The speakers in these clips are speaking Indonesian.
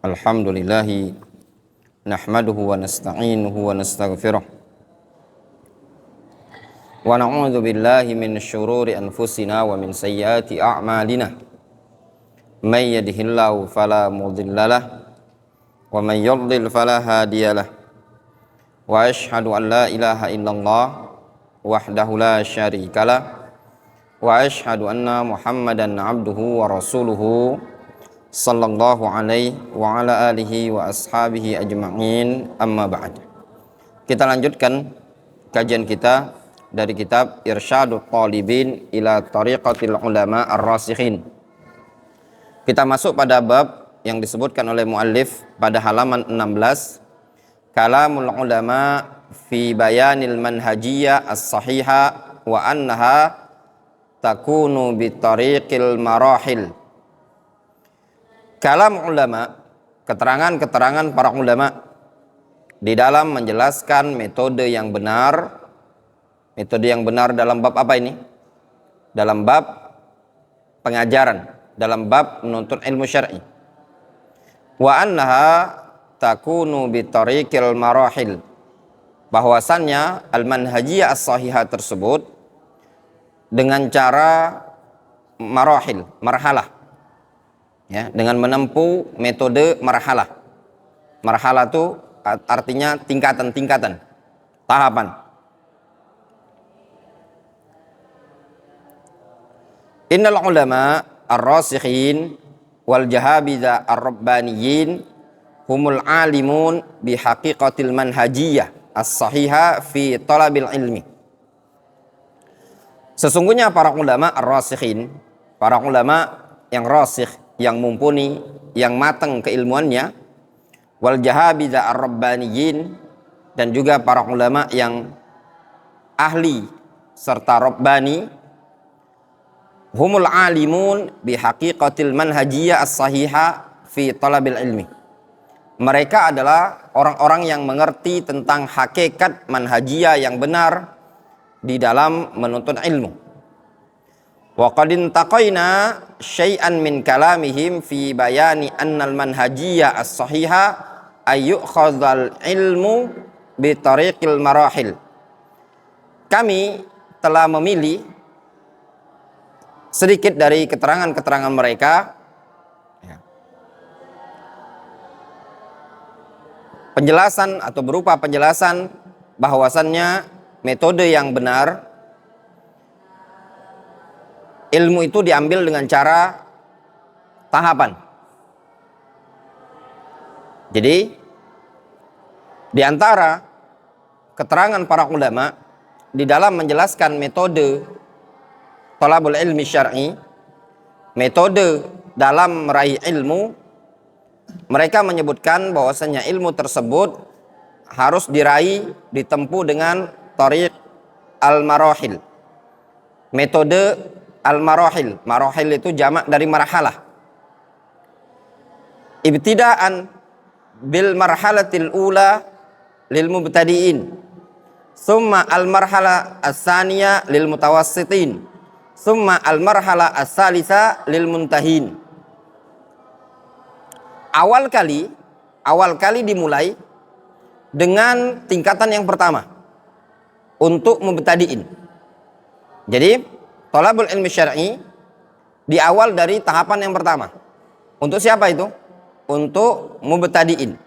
Alhamdulillahi nahmaduhu wa nasta'inuhu wa nastaghfiruh wa na'udzu billahi min syururi anfusina wa min sayyiati a'malina may yahdihillahu fala mudhillalah wa may yudlil fala hadiyalah wa asyhadu an la ilaha illallah wahdahu la syarikalah wa asyhadu anna Muhammadan abduhu wa rasuluhu sallallahu alaihi wa ala alihi wa ashabihi ajma'in, amma ba'd. Kita lanjutkan kajian kita dari kitab Irsyadut Talibin ila Tariqatil Ulama Ar-Rasikhin. Kita masuk pada bab yang disebutkan oleh muallif pada halaman 16, Kalamul Ulama fi Bayanil Manhajiyah As-Sahihah wa annaha takunu bi tariqil marahil. Kalam ulama, keterangan-keterangan para ulama di dalam menjelaskan metode yang benar. Metode yang benar dalam bab apa ini? Dalam bab pengajaran, dalam bab menuntut ilmu syar'i. Wa annaha takunu bi tariqil marahil. Bahwasannya al-manhajiyah as-sahihah tersebut dengan cara marahil, marhalah. Ya, dengan menempuh metode marhalah. Marhalah itu artinya tingkatan-tingkatan, tahapan. Innal ulama ar-rasikhin wal jahabidha ar-rabbaniyin humul alimun bi haqiqatil manhajiyah as-sahihah fi talabil ilmi. Sesungguhnya para ulama ar-rasikhin, para ulama yang rasikh, yang mumpuni, yang matang keilmuannya, wal jahabidha ar-rabbaniyin, dan juga para ulama yang ahli serta rabbani, humul alimun bi haqiqatil manhajiyah as-sahihah fi talabil ilmi. Mereka adalah orang-orang yang mengerti tentang hakikat manhajiyah yang benar di dalam menuntut ilmu. Wa qad intaqaina syai'an min kalamihim fi bayani annal manhajiyah as-sahihah ayyukhadzal ilmu bi tariqil marahil. Kami telah memilih sedikit dari keterangan-keterangan mereka, penjelasan atau berupa penjelasan bahwasannya metode yang benar, ilmu itu diambil dengan cara tahapan. Jadi di antara keterangan para ulama di dalam menjelaskan metode thalabul ilmi syar'i, metode dalam meraih ilmu, mereka menyebutkan bahwasanya ilmu tersebut harus diraih, ditempuh dengan tariq al-marahil. Metode al-marahil. Marahil itu jamak dari marhalah. Ibtida'an bil marhalatil ula lil mubtadi'in. Summa al-marhala as-saniyah lil mutawassitin. Summa al-marhala as-salisa lil muntahin. Awal kali dimulai dengan tingkatan yang pertama untuk mubtadi'in. Jadi thalabul ilmi syar'i di awal dari tahapan yang pertama. Untuk siapa itu? Untuk mubtadi'in.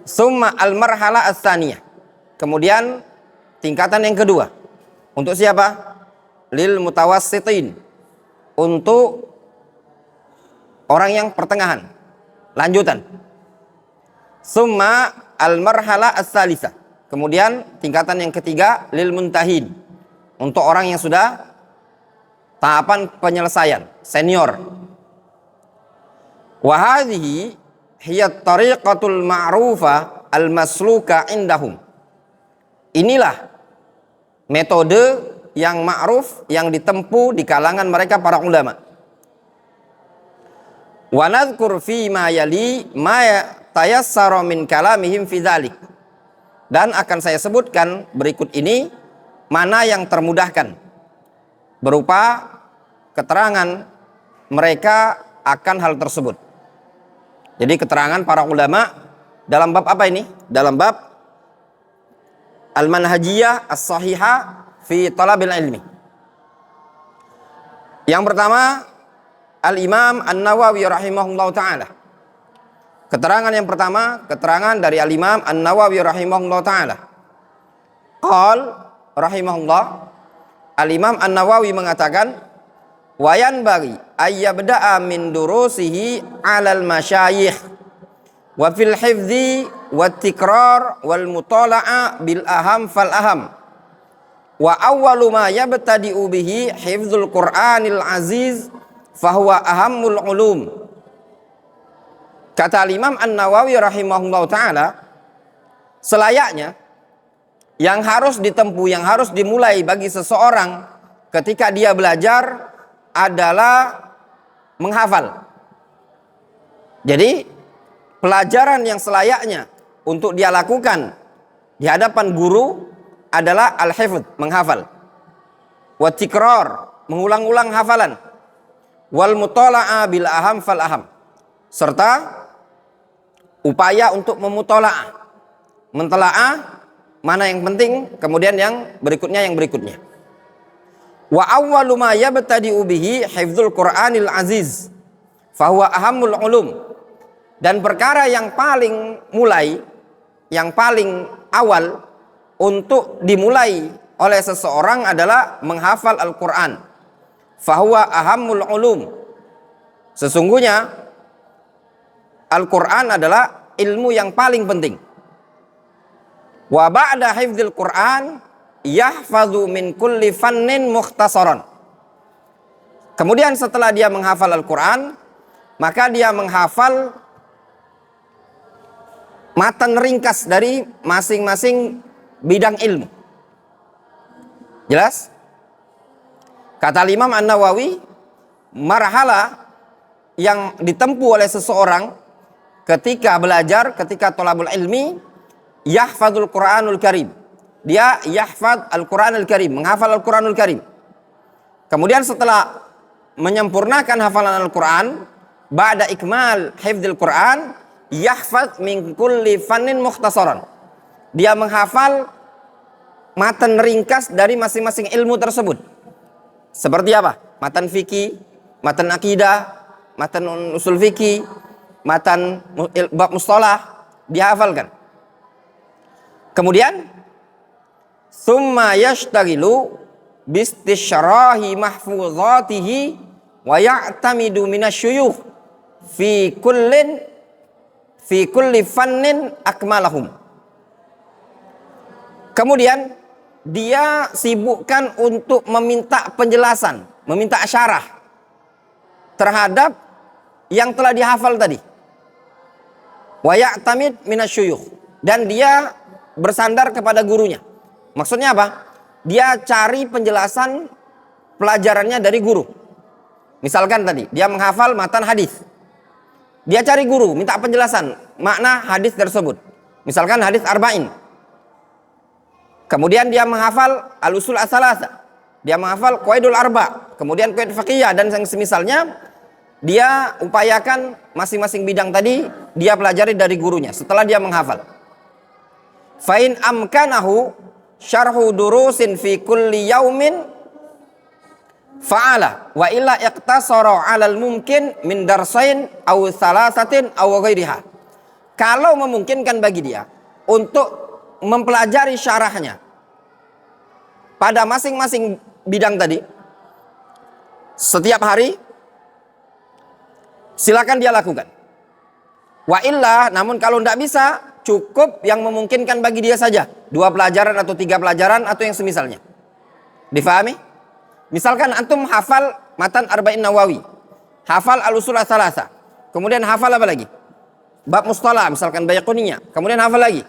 Summa al-marhala as-saniyah. Kemudian tingkatan yang kedua. Untuk siapa? Lil mutawassitin. Untuk orang yang pertengahan, lanjutan. Summa al-marhala as-salisa. Kemudian tingkatan yang ketiga lil muntahin. Untuk orang yang sudah tahapan penyelesaian, senior. Wa hadhihi hiya tariqatul ma'rufa al-masluka indahum. Inilah metode yang ma'ruf, yang ditempuh di kalangan mereka para ulama. Wa nadhkur fi ma yali ma tayassara min kalamihim fi dzalik. Dan akan saya sebutkan berikut ini mana yang termudahkan berupa keterangan mereka akan hal tersebut. Jadi keterangan para ulama dalam bab apa ini? Dalam bab al-manhajiyah as-sahihah fi talabil ilmi. Yang pertama, Al-Imam An-Nawawi rahimahullah ta'ala. Keterangan yang pertama, keterangan dari Al-Imam An-Nawawi rahimahullah ta'ala. Qal rahimahullah, Al-Imam An-Nawawi mengatakan, wayan bagi ayyabda'a min durusihi 'alal masyayikh wa fil hifdzi wat tikrar wal mutala'a bil aham fal aham. Wa awwalu ma yabtadi'u bihi hifdzul Qur'anil aziz fahuwa ahammul ulum. Kata Imam An-Nawawi rahimahullah ta'ala, selayaknya yang harus ditempuh, yang harus dimulai bagi seseorang ketika dia belajar adalah menghafal. Jadi pelajaran yang selayaknya untuk dia lakukan di hadapan guru adalah al-hifdz, menghafal. Wa tikrar, mengulang-ulang hafalan. Wal mutala'a bil aham fal aham, serta upaya untuk memutola'ah, mentela'ah mana yang penting, kemudian yang berikutnya. Wa awwalu ma yabtadi'u bihi hifdzul Qur'anil aziz fahuwa ahammul ulum. Dan perkara yang paling mulai, yang paling awal untuk dimulai oleh seseorang adalah menghafal Al-Qur'an. Fahuwa ahammul ulum. Sesungguhnya Al-Qur'an adalah ilmu yang paling penting. Wa ba'da hifdzil Qur'an yahfadhu min kulli fannin mukhtasaran. Kemudian setelah dia menghafal Al-Qur'an, maka dia menghafal matan ringkas dari masing-masing bidang ilmu. Jelas? Kata Imam An-Nawawi, marhala yang ditempuh oleh seseorang ketika belajar, ketika thalabul ilmi, yahfadzul Qur'anul Karim. Dia yahfadz Al-Qur'anul Karim, menghafal Al-Qur'anul Karim. Kemudian setelah menyempurnakan hafalan Al-Qur'an, ba'da ikmal hifdzil Qur'an, yahfadz min kulli fannin mukhtasaran. Dia menghafal matan ringkas dari masing-masing ilmu tersebut. Seperti apa? Matan fikih, matan akidah, matan usul fikih, matan bab mustalah, dihafalkan. Kemudian summa yashtaghilu bistisyrahi mahfuzatihi wa ya'tamidu minasyuyukh fi kulli fannin akmalahum. Kemudian dia sibukkan untuk meminta penjelasan, meminta syarah terhadap yang telah dihafal tadi. Wa ya'tamid minasyuyukh, dan dia bersandar kepada gurunya. Maksudnya apa? Dia cari penjelasan pelajarannya dari guru. Misalkan tadi dia menghafal matan hadis, dia cari guru, minta penjelasan makna hadis tersebut. Misalkan hadis arba'in. Kemudian dia menghafal al-usul as-salasa, dia menghafal qawaidul arba, kemudian qawaid fiqhiyah dan yang semisalnya. Dia upayakan masing-masing bidang tadi dia pelajari dari gurunya setelah dia menghafal. Fa in amkanahu syarhu durusin fi kulli yaumin fa'ala wa illa iqtasara 'alal mumkin min darsain aw salasatin aw ghairiha. Kalau memungkinkan bagi dia untuk mempelajari syarahnya pada masing-masing bidang tadi setiap hari, silakan dia lakukan. Wa illa, namun kalau tidak bisa, cukup yang memungkinkan bagi dia saja, 2 pelajaran atau 3 pelajaran atau yang semisalnya. Difahami? Misalkan antum hafal matan arba'in Nawawi, hafal al-usul as-salasa, kemudian hafal apa lagi? Bab mustalah, misalkan Baiquniyah, kemudian hafal lagi,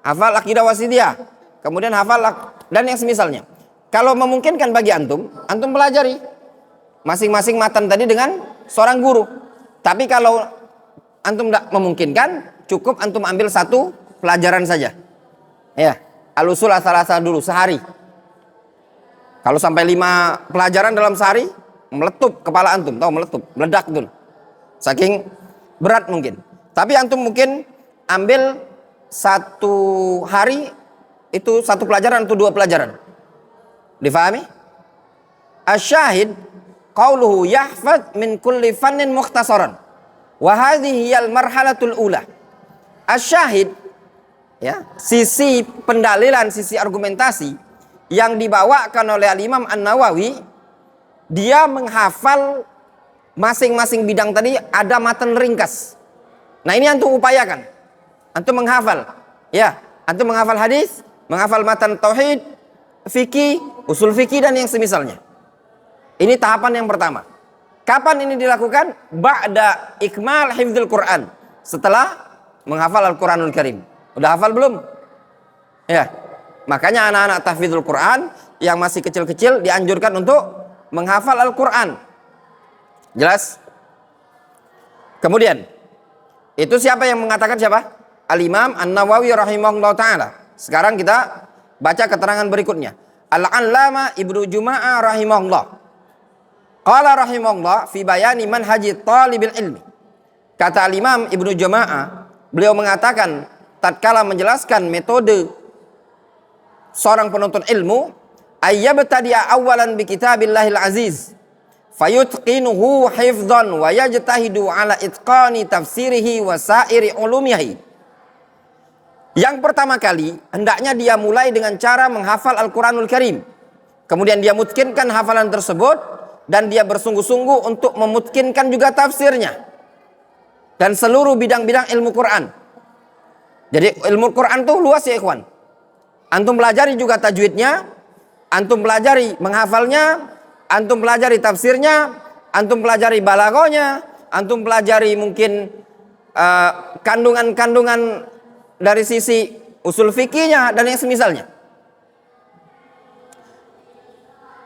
hafal akidah wasidiyah, kemudian hafal dan yang semisalnya. Kalau memungkinkan bagi antum pelajari masing-masing matan tadi dengan seorang guru. Tapi kalau antum tidak memungkinkan, cukup antum ambil 1 pelajaran saja. Ya, al-usul as-salasa dulu sehari. Kalau sampai 5 pelajaran dalam sehari, meletup kepala antum, tahu meletup, meledak tuh. Saking berat mungkin. Tapi antum mungkin ambil satu hari itu satu pelajaran atau dua pelajaran. Difahami? Asyahid qauluhu yahfaz min kulli fannin mukhtasaran. Wa hadhihi hiyal marhalatul ula. Asyahid, ya, sisi pendalilan, sisi argumentasi yang dibawakan oleh Al-Imam An-Nawawi, dia menghafal masing-masing bidang tadi ada matan ringkas. Nah, ini antum upayakan. Antum menghafal, ya, antum menghafal hadis, menghafal matan tauhid, fikih, usul fikih dan yang semisalnya. Ini tahapan yang pertama. Kapan ini dilakukan? Ba'da ikmal hifdzul Quran. Setelah menghafal Al-Quranul Karim. Udah hafal belum? Ya. Makanya anak-anak tahfidzul Quran yang masih kecil-kecil dianjurkan untuk menghafal Al-Quran. Jelas? Kemudian, itu siapa yang mengatakan siapa? Al-Imam An-Nawawi rahimahullah ta'ala. Sekarang kita baca keterangan berikutnya. Al-Allama Ibnu Juma'ah rahimahullah. Qala rahimahullah fi bayani manhaji talibil ilmi. Kata Al-Imam Ibnu Juma'ah, beliau mengatakan tatkala menjelaskan metode seorang penuntut ilmu, ayyabtadi'a awwalan bi kitabillahil aziz fayutqinuhu hifdhan wa yajtahidu ala itqani tafsirihi wa sairi ulumihi. Yang pertama kali hendaknya dia mulai dengan cara menghafal Al-Quranul Karim. Kemudian dia mutkinkan hafalan tersebut dan dia bersungguh-sungguh untuk memutkinkan juga tafsirnya dan seluruh bidang-bidang ilmu Quran. Jadi ilmu Quran tuh luas ya ikhwan. Antum pelajari juga tajwidnya, antum pelajari menghafalnya, antum pelajari tafsirnya, antum pelajari balaghahnya, antum pelajari mungkin kandungan-kandungan dari sisi usul fikihnya dan yang semisalnya.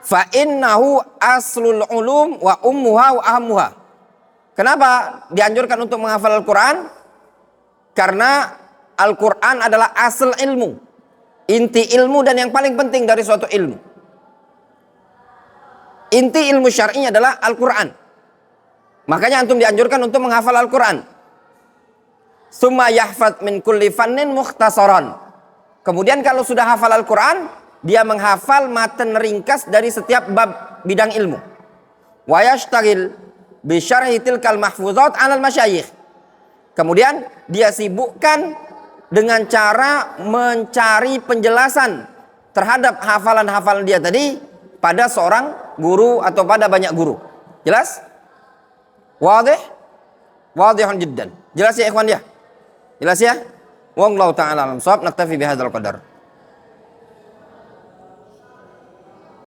Fa innahu aslul ulum wa ummuha wa ahammuha. Kenapa dianjurkan untuk menghafal Al-Quran? Karena Al-Quran adalah asal ilmu, inti ilmu dan yang paling penting dari suatu ilmu. Inti ilmu syar'i adalah Al-Quran. Makanya antum dianjurkan untuk menghafal Al-Quran. Summa yahfad min kulli fannin mukhtasaran. Kemudian kalau sudah hafal Al-Quran, dia menghafal matan ringkas dari setiap bab bidang ilmu. Wa yashtagil bi syarhi tilkal mahfuzat 'alal masyayikh. Kemudian dia sibukkan dengan cara mencari penjelasan terhadap hafalan-hafalan dia tadi pada seorang guru atau pada banyak guru. Jelas? Wadih? Wadihun jiddan. Jelas ya ikhwan dia? Jelas ya? Wallahu ta'ala alam shawab. Naktafi bihadzal qadar.